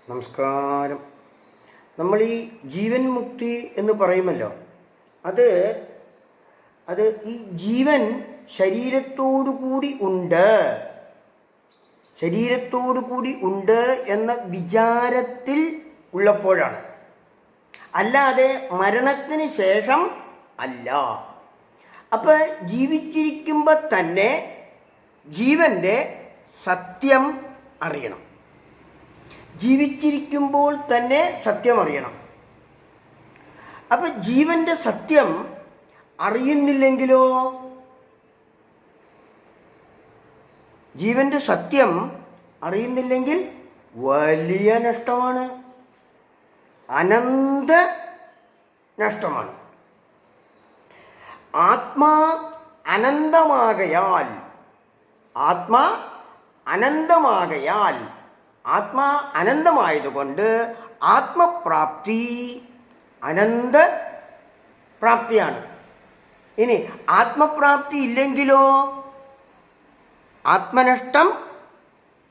നമസ്കാരം. നമ്മൾ ഈ ജീവൻ മുക്തി എന്ന് പറയുമല്ലോ, അത് അത് ഈ ജീവൻ ശരീരത്തോടു കൂടി ഉണ്ട് എന്ന വിചാരത്തിൽ ഉള്ളപ്പോഴാണ്, അല്ലാതെ മരണത്തിന് ശേഷം അല്ല. അപ്പം ജീവിച്ചിരിക്കുമ്പോൾ തന്നെ ജീവൻ്റെ സത്യം അറിയണം. ജീവിച്ചിരിക്കുമ്പോൾ തന്നെ സത്യം അറിയണം. അപ്പം ജീവൻ്റെ സത്യം അറിയുന്നില്ലെങ്കിലോ? ജീവൻ്റെ സത്യം അറിയുന്നില്ലെങ്കിൽ വലിയ നഷ്ടമാണ്, അനന്ത നഷ്ടമാണ്. ആത്മാ അനന്തമാകയാൽ ആത്മാ അനന്തമായതുകൊണ്ട് ആത്മപ്രാപ്തി അനന്ത പ്രാപ്തിയാണ്. ഇനി ആത്മപ്രാപ്തി ഇല്ലെങ്കിലോ? ആത്മനഷ്ടം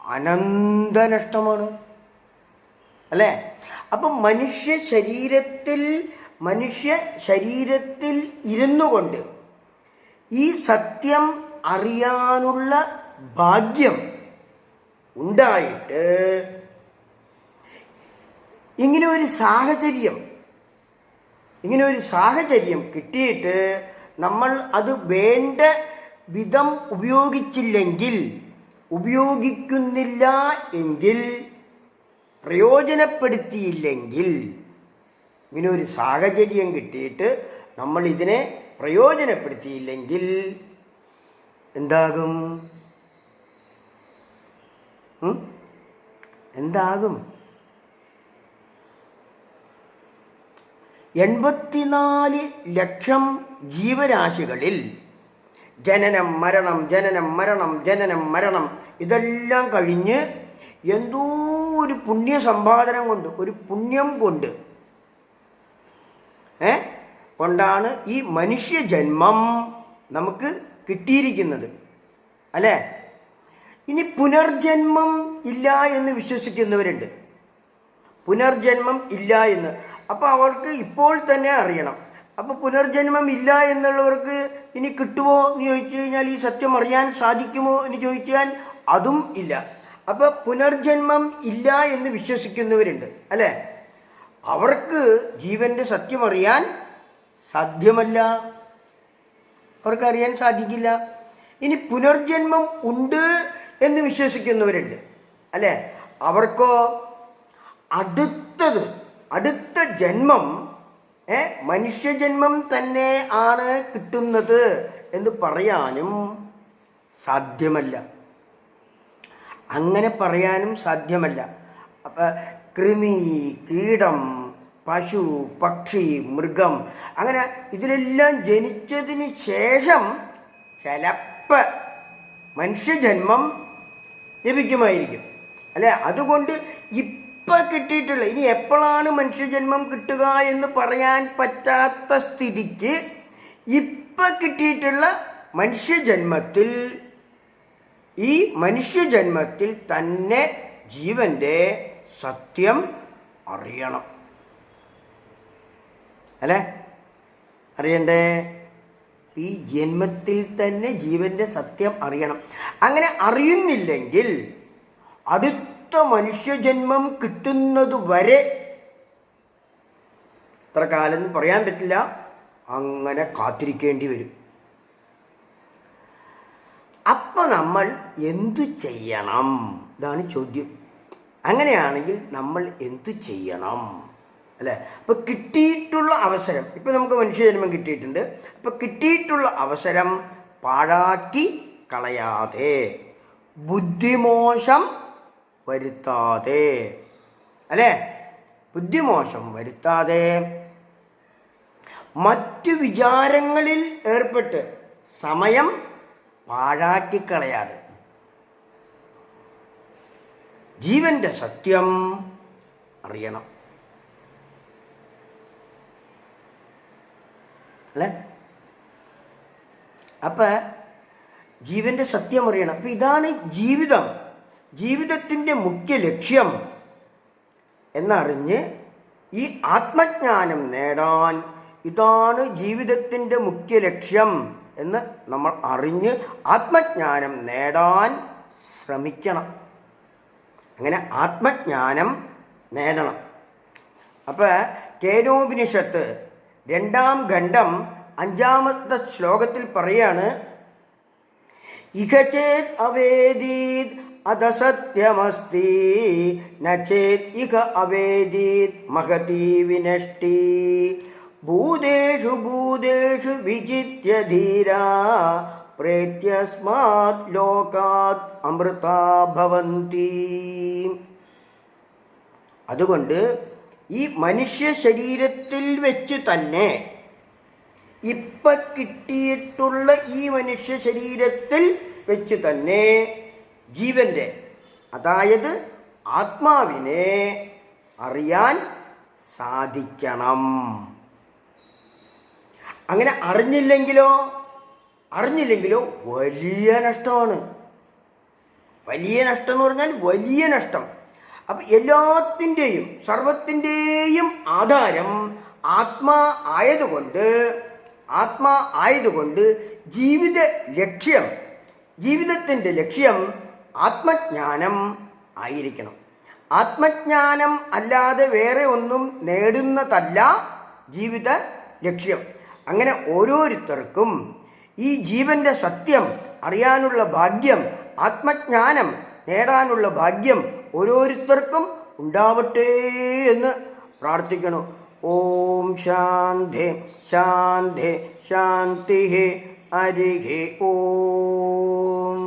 അനന്തനഷ്ടമാണ്, അല്ലേ? അപ്പം മനുഷ്യ ശരീരത്തിൽ ഇരുന്നു കൊണ്ട് ഈ സത്യം അറിയാനുള്ള ഭാഗ്യം ഉണ്ടായിട്ട് ഇങ്ങനെ ഒരു സാഹചര്യം കിട്ടിയിട്ട് നമ്മൾ അത് വേണ്ട വിധം ഉപയോഗിക്കുന്നില്ല എങ്കിൽ, പ്രയോജനപ്പെടുത്തിയില്ലെങ്കിൽ, ഇങ്ങനെ ഒരു സാഹചര്യം കിട്ടിയിട്ട് നമ്മൾ ഇതിനെ പ്രയോജനപ്പെടുത്തിയില്ലെങ്കിൽ എന്താകും? 84 ലക്ഷം ജീവരാശികളിൽ ജനനം മരണം ഇതെല്ലാം കഴിഞ്ഞ് എന്തോ ഒരു പുണ്യം കൊണ്ടാണ് ഈ മനുഷ്യജന്മം നമുക്ക് കിട്ടിയിരിക്കുന്നത്, അല്ലേ? ഇനി പുനർജന്മം ഇല്ല എന്ന് വിശ്വസിക്കുന്നവരുണ്ട്. പുനർജന്മം ഇല്ല എന്ന്. അപ്പോൾ അവർക്ക് ഇപ്പോൾ തന്നെ അറിയണം. അപ്പോൾ പുനർജന്മം ഇല്ല എന്നുള്ളവർക്ക് ഇനി കിട്ടുമോ എന്ന് ചോദിച്ചു കഴിഞ്ഞാൽ, ഈ സത്യം അറിയാൻ സാധിക്കുമോ എന്ന് ചോദിച്ചാൽ അതും ഇല്ല. അപ്പോൾ പുനർജന്മം ഇല്ല എന്ന് വിശ്വസിക്കുന്നവരുണ്ട്, അല്ലേ? അവർക്ക് ജീവൻ്റെ സത്യം അറിയാൻ സാധ്യമല്ല, അവർക്കറിയാൻ സാധിക്കില്ല. ഇനി പുനർജന്മം ഉണ്ട് എന്ന് വിശ്വസിക്കുന്നവരുണ്ട്, അല്ലേ? അവർക്കോ അടുത്ത ജന്മം മനുഷ്യജന്മം തന്നെ ആണ് കിട്ടുന്നത് എന്ന് പറയാനും സാധ്യമല്ല. അങ്ങനെ പറയാനും സാധ്യമല്ല. അപ്പം കൃമി, കീടം, പശു, പക്ഷി, മൃഗം, അങ്ങനെ ഇതിലെല്ലാം ജനിച്ചതിന് ശേഷം ചിലപ്പോൾ മനുഷ്യജന്മം ലഭിക്കുമായിരിക്കും, അല്ലേ? അതുകൊണ്ട് ഇപ്പം കിട്ടിയിട്ടുള്ള, ഇനി എപ്പോഴാണ് മനുഷ്യജന്മം കിട്ടുക എന്ന് പറയാൻ പറ്റാത്ത സ്ഥിതിക്ക് ഇപ്പം കിട്ടിയിട്ടുള്ള മനുഷ്യജന്മത്തിൽ തന്നെ ജീവൻ്റെ സത്യം അറിയണം, അല്ലേ? അറിയണ്ടേ? ഈ ജന്മത്തിൽ തന്നെ ജീവൻ്റെ സത്യം അറിയണം. അങ്ങനെ അറിയുന്നില്ലെങ്കിൽ അടുത്ത മനുഷ്യജന്മം കിട്ടുന്നത് വരെ, എത്ര കാലം എന്ന് പറയാൻ പറ്റില്ല, അങ്ങനെ കാത്തിരിക്കേണ്ടി വരും. അപ്പം നമ്മൾ എന്തു ചെയ്യണം? ഇതാണ് ചോദ്യം. അങ്ങനെയാണെങ്കിൽ നമ്മൾ എന്തു ചെയ്യണം, അല്ലേ? അപ്പം കിട്ടിയിട്ടുള്ള അവസരം, ഇപ്പം നമുക്ക് മനുഷ്യജന്മം കിട്ടിയിട്ടുണ്ട്. അപ്പം കിട്ടിയിട്ടുള്ള അവസരം പാഴാക്കി കളയാതെ, ബുദ്ധിമോശം വരുത്താതെ, അല്ലേ? ബുദ്ധിമോശം വരുത്താതെ, മറ്റു വിചാരങ്ങളിൽ ഏർപ്പെട്ട് സമയം പാഴാക്കിക്കളയാതെ ജീവൻ്റെ സത്യം അറിയണം, അല്ലേ? അപ്പം ജീവൻ്റെ സത്യം അറിയണം. അപ്പം ഇതാണ് ജീവിതത്തിന്റെ മുഖ്യ ലക്ഷ്യം. എന്നറിഞ്ഞ് ഈ ആത്മജ്ഞാനം നേടാൻ ഇതാണ് ജീവിതത്തിൻ്റെ മുഖ്യ ലക്ഷ്യം എന്ന് നമ്മൾ അറിഞ്ഞ് ആത്മജ്ഞാനം നേടാൻ ശ്രമിക്കണം. അങ്ങനെ ആത്മജ്ഞാനം നേടണം. അപ്പോൾ കേനോപനിഷത്ത് 2-ാം ഖണ്ഡം 5-ാമത്തെ ശ്ലോകത്തിൽ പറയാണ്, ഇഹ ചേത് അവേദീത് അധസത്യമസ്തി നചേത് ഇഹ അവേദീത് മഹതി വിനഷ്ടി ഭൂതേഷു ഭൂതേഷു വിചിത്യ ധീരാ പ്രേത്യസ്മാത് ലോകാത് അമൃതാ ഭവന്തി. അതുകൊണ്ട് ഈ മനുഷ്യ ശരീരത്തിൽ വെച്ച് തന്നെ, ഇപ്പം കിട്ടിയിട്ടുള്ള ഈ മനുഷ്യ ശരീരത്തിൽ വെച്ച് തന്നെ ജീവൻ്റെ, അതായത് ആത്മാവിനെ അറിയാൻ സാധിക്കണം. അങ്ങനെ അറിഞ്ഞില്ലെങ്കിലോ വലിയ നഷ്ടമാണ്. വലിയ നഷ്ടം എന്ന് പറഞ്ഞാൽ വലിയ നഷ്ടം. അപ്പം എല്ലാത്തിൻ്റെയും സർവത്തിൻ്റെയും ആധാരം ആത്മാ ആയതുകൊണ്ട് ജീവിതത്തിൻ്റെ ലക്ഷ്യം ആത്മജ്ഞാനം ആയിരിക്കണം. ആത്മജ്ഞാനം അല്ലാതെ വേറെ ഒന്നും നേടുന്നതല്ല ജീവിത ലക്ഷ്യം. അങ്ങനെ ഓരോരുത്തർക്കും ഈ ജീവൻ്റെ സത്യം അറിയാനുള്ള ഭാഗ്യം, ആത്മജ്ഞാനം നേടാനുള്ള ഭാഗ്യം ഓരോരുത്തർക്കും ഉണ്ടാവട്ടെ എന്ന് പ്രാർത്ഥിക്കണം. ഓം ശാന്തി ശാന്തി ശാന്തി. ഹരി ഓം.